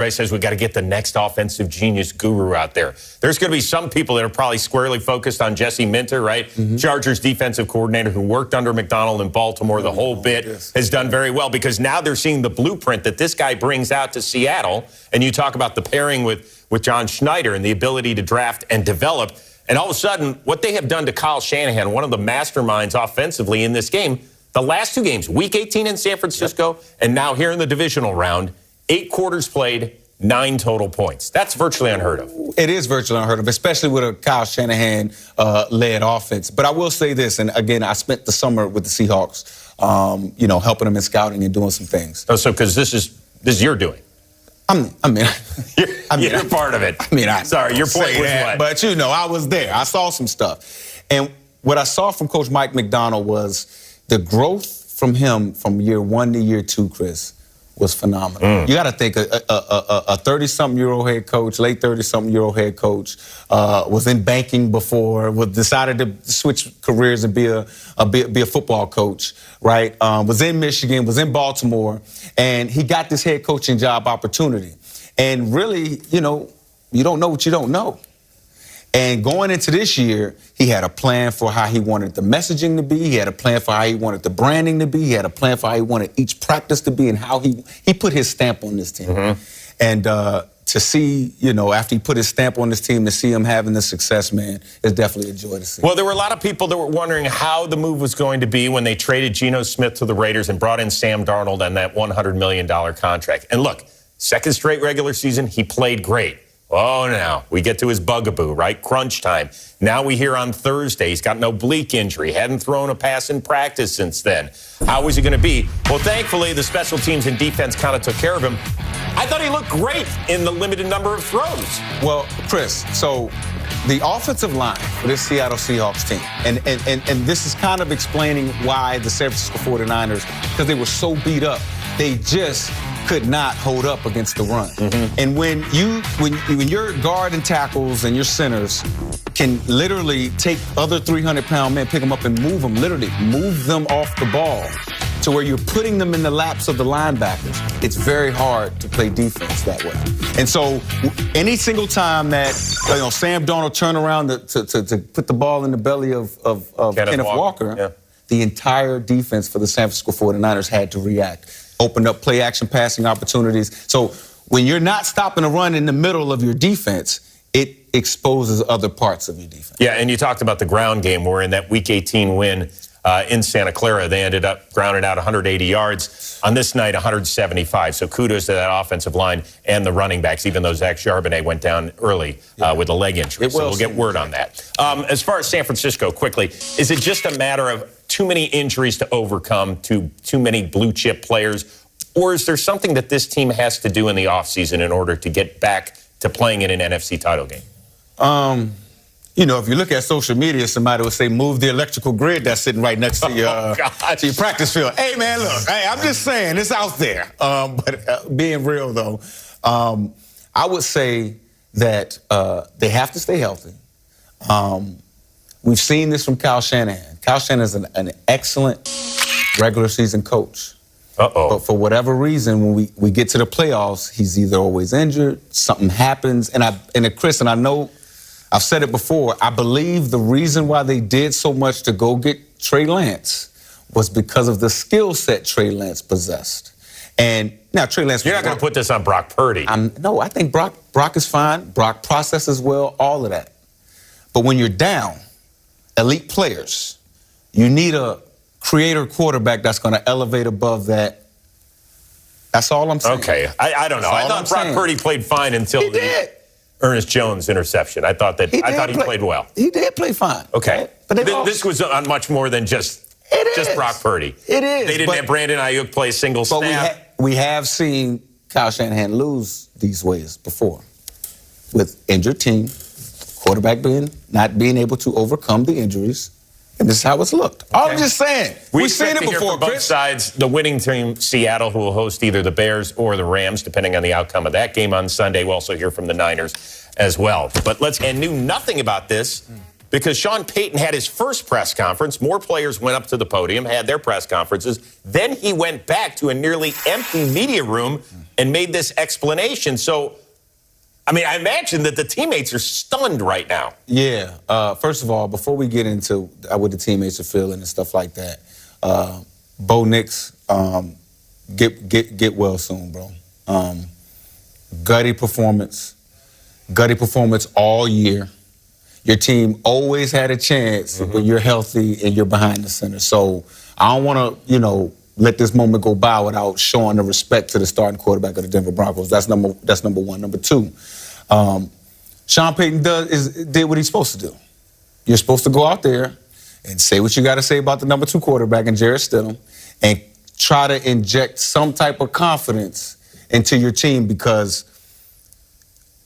Everybody says we got to get the next offensive genius guru out there. There's going to be some people that are probably squarely focused on Jesse Minter, right? Chargers defensive coordinator who worked under McDonald in Baltimore the whole bit, has done very well because now they're seeing the blueprint that this guy brings out to Seattle. And you talk about the pairing with John Schneider and the ability to draft and develop. And all of a sudden, what they have done to Kyle Shanahan, one of the masterminds offensively in this game, the last two games, Week 18 in San Francisco, and now here in the divisional round, 8 quarters played, 9 total points. That's virtually unheard of. It is virtually unheard of, especially with a Kyle Shanahan-led offense. But I will say this, and again, I spent the summer with the Seahawks, helping them in scouting and doing some things. Oh, so because this is your doing. You're part of it. Sorry, your point was what? But, I was there. I saw some stuff. And what I saw from Coach Mike McDonald was the growth from him from year 1 to year 2, Chris, was phenomenal. You got to think a 30-something-year-old head coach, late 30-something-year-old head coach, was in banking before, decided to switch careers and be a football coach, right? Was in Michigan, was in Baltimore, and he got this head coaching job opportunity. And really, you don't know what you don't know. And going into this year, he had a plan for how he wanted the messaging to be. He had a plan for how he wanted the branding to be. He had a plan for how he wanted each practice to be and how he put his stamp on this team. And to see, after he put his stamp on this team, to see him having the success, man, is definitely a joy to see. Well, there were a lot of people that were wondering how the move was going to be when they traded Geno Smith to the Raiders and brought in Sam Darnold on that $100 million contract. And look, second straight regular season, he played great. Oh, now we get to his bugaboo, right? Crunch time. Now we hear on Thursday he's got an oblique injury. Hadn't thrown a pass in practice since then. How is he going to be? Well, thankfully, the special teams and defense kind of took care of him. I thought he looked great in the limited number of throws. Well, Chris, so the offensive line for this Seattle Seahawks team, and this is kind of explaining why the San Francisco 49ers, because they were so beat up, they just could not hold up against the run. And when your guard and tackles and your centers can literally take other 300-pound men, pick them up and move them off the ball to where you're putting them in the laps of the linebackers, it's very hard to play defense that way. And so any single time that Sam Darnold turned around to put the ball in the belly of Kenneth Walker, the entire defense for the San Francisco 49ers had to react. Opened up play-action passing opportunities. So when you're not stopping a run in the middle of your defense, it exposes other parts of your defense. Yeah, and you talked about the ground game where in that Week 18 win in Santa Clara, they ended up grounding out 180 yards. On this night, 175. So kudos to that offensive line and the running backs, even though Zach Charbonnet went down early with a leg injury. So we'll get word on that. As far as San Francisco, quickly, is it just a matter of too many injuries to overcome, too many blue-chip players, or is there something that this team has to do in the offseason in order to get back to playing in an NFC title game? If you look at social media, somebody will say, move the electrical grid that's sitting right next to your practice field. Hey, man, look, I'm just saying, it's out there. But being real, though, I would say that they have to stay healthy. We've seen this from Kyle Shanahan. Kyle Shanahan is an excellent regular season coach. But for whatever reason, when we get to the playoffs, he's either always injured, something happens. And Chris, and I know I've said it before, I believe the reason why they did so much to go get Trey Lance was because of the skill set Trey Lance possessed. And now Trey Lance... You're not going to put this on Brock Purdy. No, I think Brock is fine. Brock processes well, all of that. But when you're down, elite players, you need a creator quarterback that's going to elevate above that. That's all I'm saying. Okay, I don't know. I thought Brock Purdy played fine until the Ernest Jones interception. I thought he played well. He did play fine. Okay, but this was on much more than just Brock Purdy. It is. They didn't have Brandon Ayuk play a single snap. We have seen Kyle Shanahan lose these ways before with injured team, quarterback not being able to overcome the injuries. And this is how it's looked. Okay. I'm just saying. We've seen it before, Chris. Both sides, the winning team, Seattle, who will host either the Bears or the Rams, depending on the outcome of that game on Sunday. We'll also hear from the Niners as well. But knew nothing about this because Sean Payton had his first press conference. More players went up to the podium, had their press conferences. Then he went back to a nearly empty media room and made this explanation. So, I mean, I imagine that the teammates are stunned right now. Yeah. First of all, before we get into what the teammates are feeling and stuff like that, Bo Nix, get well soon, bro. Gutty performance all year. Your team always had a chance when you're healthy and you're behind the center. So I don't want to, let this moment go by without showing the respect to the starting quarterback of the Denver Broncos. That's number one. Number two, Sean Payton did what he's supposed to do. You're supposed to go out there and say what you got to say about the number 2 quarterback and Jarrett Stidham and try to inject some type of confidence into your team, because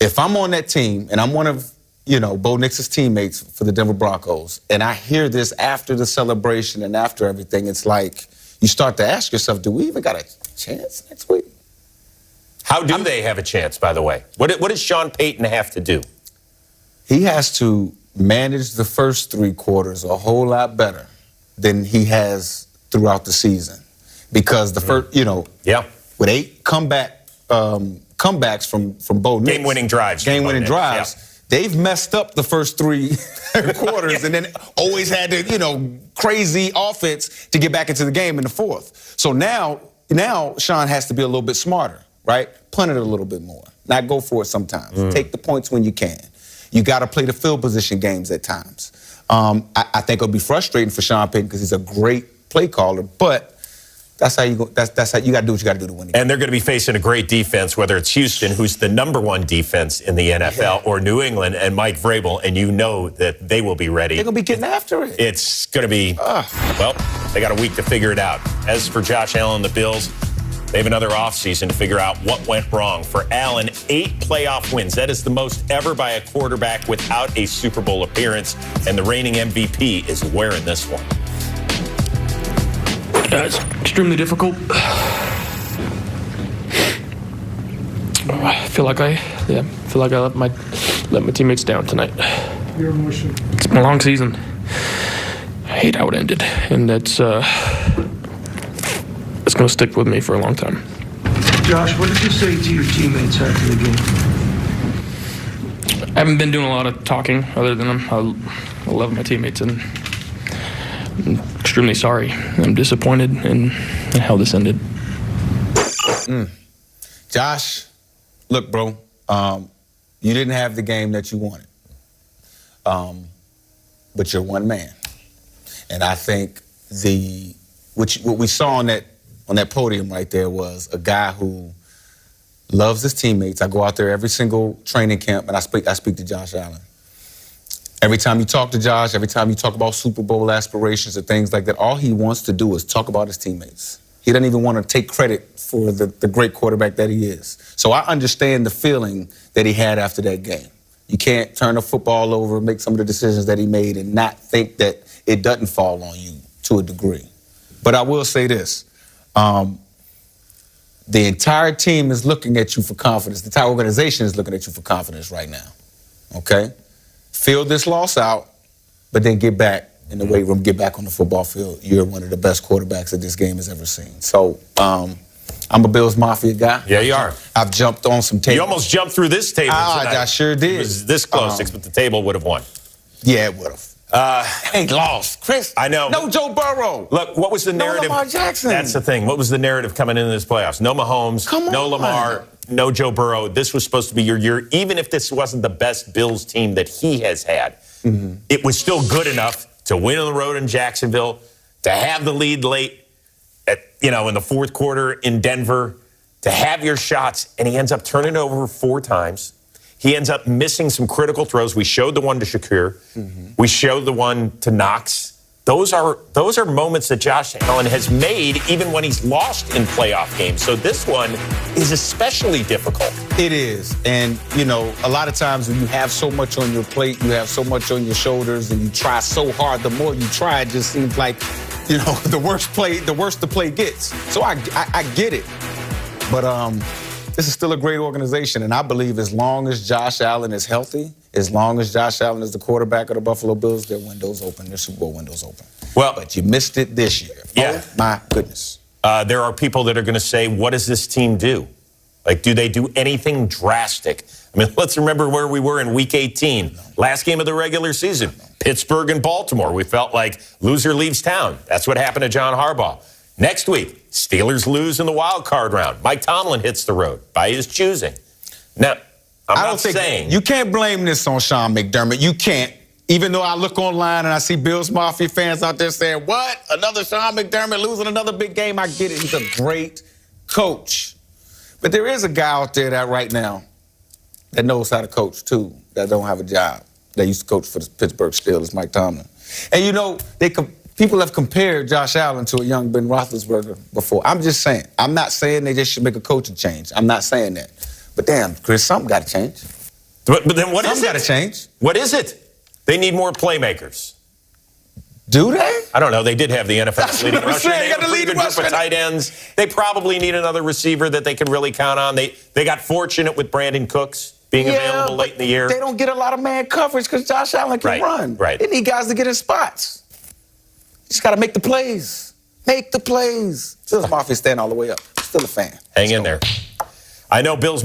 if I'm on that team and I'm one of, Bo Nix's teammates for the Denver Broncos, and I hear this after the celebration and after everything, it's like you start to ask yourself, do we even got a chance next week? How do they have a chance, by the way? What does Sean Payton have to do? He has to manage the first 3 quarters a whole lot better than he has throughout the season. Because the first, with 8 comebacks from Bo Nix. Game-winning drives. Yeah. They've messed up the first 3 quarters and then always had to, crazy offense to get back into the game in the 4th. So now Sean has to be a little bit smarter, right? Punt it a little bit more. Not go for it sometimes. Take the points when you can. You got to play the field position games at times. I think it'll be frustrating for Sean Payton because he's a great play caller, but that's how you go. That's how you got to do what you got to do to win. And they're going to be facing a great defense, whether it's Houston, who's the #1 defense in the NFL, or New England and Mike Vrabel, and you know that they will be ready. They're going to be getting after it. It's going to be, well, they got a week to figure it out. As for Josh Allen and the Bills, they have another offseason to figure out what went wrong. For Allen, 8 playoff wins. That is the most ever by a quarterback without a Super Bowl appearance, and the reigning MVP is wearing this one. It's extremely difficult. I feel like I let my teammates down tonight. Your emotion. It's been a long season. I hate how it ended, and it's going to stick with me for a long time. Josh, what did you say to your teammates after the game? I haven't been doing a lot of talking other than I love my teammates, and I'm extremely sorry. I'm disappointed in how this ended. Josh, look, bro, you didn't have the game that you wanted, but you're one man. And I think what we saw on that podium right there was a guy who loves his teammates. I go out there every single training camp and I speak to Josh Allen. Every time you talk to Josh, every time you talk about Super Bowl aspirations and things like that, all he wants to do is talk about his teammates. He doesn't even want to take credit for the great quarterback that he is. So I understand the feeling that he had after that game. You can't turn the football over, make some of the decisions that he made and not think that it doesn't fall on you to a degree. But I will say this. The entire team is looking at you for confidence. The entire organization is looking at you for confidence right now. Okay? Feel this loss out, but then get back in the weight room, get back on the football field. You're one of the best quarterbacks that this game has ever seen. So I'm a Bills Mafia guy. Yeah, you are. I've jumped on some tables. You almost jumped through this table tonight. I sure did. It was this close, but the table would have won. Yeah, it would have. They lost, Chris. I know. No Joe Burrow. Look, what was the narrative? No Lamar Jackson. That's the thing. What was the narrative coming into this playoffs? No Mahomes, no Lamar, no Joe Burrow. This was supposed to be your year. Even if this wasn't the best Bills team that he has had, it was still good enough to win on the road in Jacksonville, to have the lead late in the 4th quarter in Denver, to have your shots, and he ends up turning it over 4 times. He ends up missing some critical throws. We showed the one to Shakir. We showed the one to Knox. Those are moments that Josh Allen has made even when he's lost in playoff games. So this one is especially difficult. It is. And, a lot of times when you have so much on your plate, you have so much on your shoulders, and you try so hard, the more you try, it just seems like, the worse the play gets. So I get it. But this is still a great organization, and I believe as long as Josh Allen is healthy, as long as Josh Allen is the quarterback of the Buffalo Bills, their window's open, their Super Bowl window's open. Well, but you missed it this year. Yeah. Oh, my goodness. There are people that are going to say, what does this team do? Like, do they do anything drastic? I mean, let's remember where we were in Week 18. Last game of the regular season, Pittsburgh and Baltimore. We felt like loser leaves town. That's what happened to John Harbaugh. Next week, Steelers lose in the wild card round. Mike Tomlin hits the road by his choosing. Now, I'm not saying you can't blame this on Sean McDermott. You can't. Even though I look online and I see Bills Mafia fans out there saying, what? Another Sean McDermott losing another big game? I get it. He's a great coach. But there is a guy out there that right now that knows how to coach, too, that don't have a job, that used to coach for the Pittsburgh Steelers, Mike Tomlin. And, you know, people have compared Josh Allen to a young Ben Roethlisberger before. I'm just saying. I'm not saying they just should make a coaching change. I'm not saying that. But, damn, Chris, something got to change. But then what is it? Something got to change. What is it? They need more playmakers. Do they? I don't know. They did have the NFL's leading rusher. They got a pretty good group of tight ends. They probably need another receiver that they can really count on. They got fortunate with Brandon Cooks being available late in the year. They don't get a lot of man coverage because Josh Allen can run. Right. They need guys to get in spots. You just got to make the plays. Make the plays. Bills Mafia stand all the way up. Still a fan. Hang in there. I know Bills